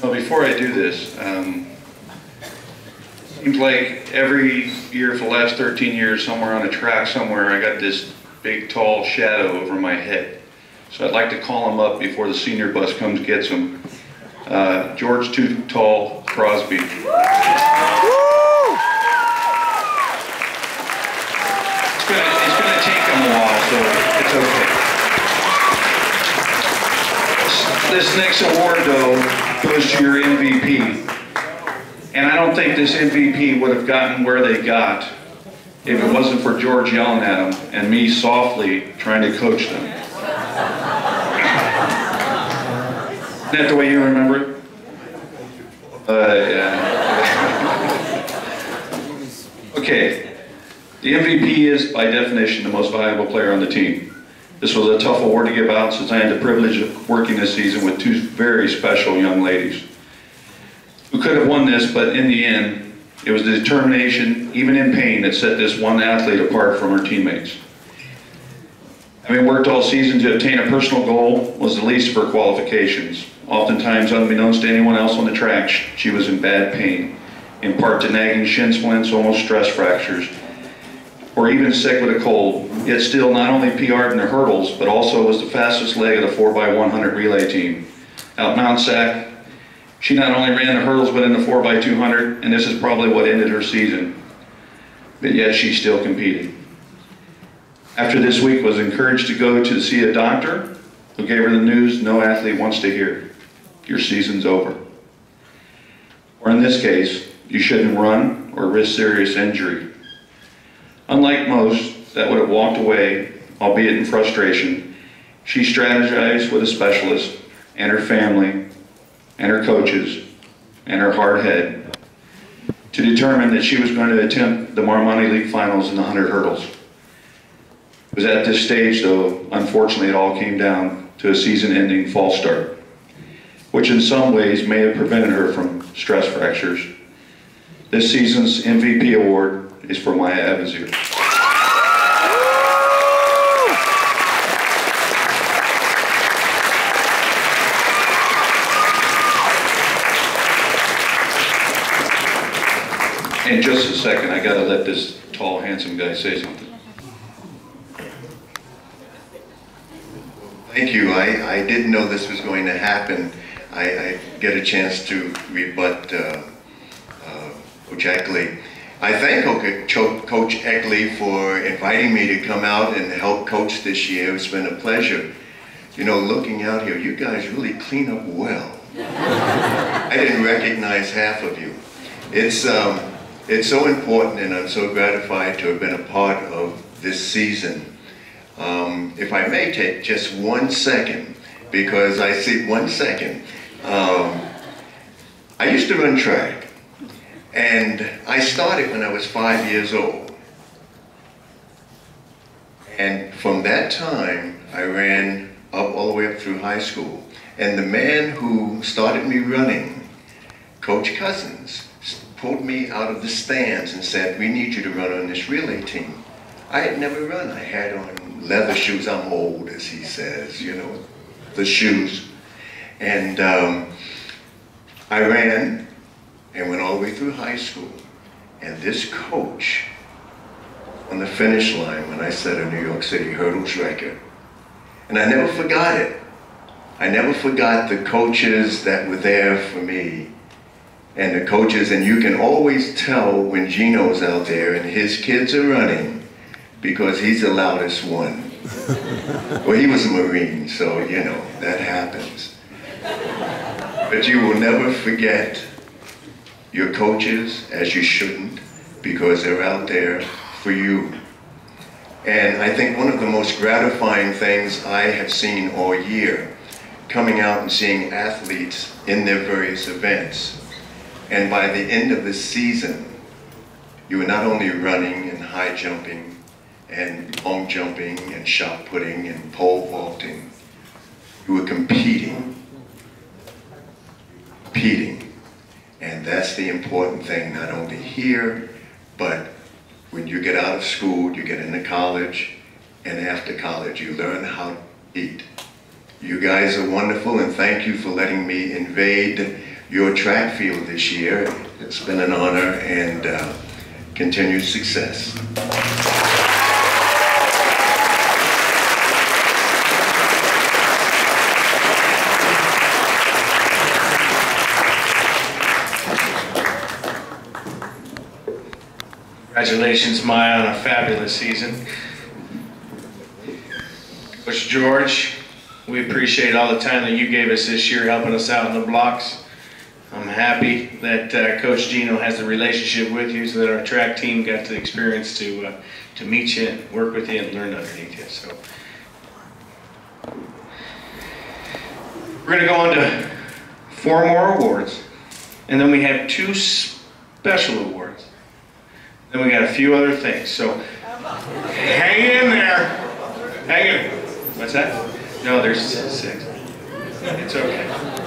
Well, before I do this, seems like every year for the last 13 years, somewhere on a track somewhere, I got this big, tall shadow over my head. So I'd like to call him up before the senior bus comes gets him. George Too Tall Crosby. It's gonna take him a while, so it's okay. This next award, though, goes to your MVP. And I don't think this MVP would have gotten where they got if it wasn't for George yelling at them and me softly trying to coach them. Isn't that the way you remember it? Yeah. Okay. The MVP is, by definition, the most valuable player on the team. This was a tough award to give out since I had the privilege of working this season with two very special young ladies who could have won this, but in the end, it was the determination, even in pain, that set this one athlete apart from her teammates. Having worked all season to obtain a personal goal was the least of her qualifications. Oftentimes, unbeknownst to anyone else on the track, she was in bad pain, in part to nagging shin splints, almost stress fractures, or even sick with a cold, yet still not only PR'd in the hurdles, but also was the fastest leg of the 4x100 relay team. Out Mount Sac, she not only ran the hurdles but in the 4x200, and this is probably what ended her season, but yet she still competed. After this week, was encouraged to go to see a doctor who gave her the news no athlete wants to hear. Your season's over. Or in this case, you shouldn't run or risk serious injury. Unlike most that would have walked away, albeit in frustration, she strategized with a specialist and her family and her coaches and her hard head to determine that she was going to attempt the Marmoni League Finals in the 100 hurdles. It was at this stage, though, unfortunately, it all came down to a season-ending false start, which in some ways may have prevented her from stress fractures. This season's MVP award is for Maya Evansier. In just a second, I gotta let this tall, handsome guy say something. Thank you. I didn't know this was going to happen. I get a chance to rebut Coach Eckley. I thank Coach Eckley for inviting me to come out and help coach this year. It's been a pleasure. You know, looking out here, you guys really clean up well. I didn't recognize half of you. It's so important, and I'm so gratified to have been a part of this season. If I may take just 1 second, because I see 1 second. I used to run track, and I started when I was 5 years old. And from that time, I ran up all the way up through high school. And the man who started me running, Coach Cousins, pulled me out of the stands and said, "We need you to run on this relay team." I had never run. I had on leather shoes. I'm old, as he says, you know, the shoes. And I ran and went all the way through high school. And this coach on the finish line when I set a New York City hurdles record. And I never forgot it. I never forgot the coaches that were there for me. And the coaches, and you can always tell when Gino's out there and his kids are running because he's the loudest one. Well, he was a Marine, so, you know, that happens. But you will never forget your coaches, as you shouldn't, because they're out there for you. And I think one of the most gratifying things I have seen all year, coming out and seeing athletes in their various events, and by the end of the season, you were not only running and high jumping and long jumping and shot putting and pole vaulting, you were competing. And that's the important thing, not only here, but when you get out of school, you get into college, and after college, you learn how to eat. You guys are wonderful, and thank you for letting me invade your track field this year. It's been an honor, and continued success. Congratulations, Maya, on a fabulous season. Coach George, we appreciate all the time that you gave us this year helping us out in the blocks. I'm happy that Coach Gino has a relationship with you so that our track team got the experience to meet you and work with you and learn underneath you. So we're going to go on to 4 more awards, and then we have 2 special awards. Then we got a few other things, so hang in there. Hang in. What's that? No, there's 6. It's okay.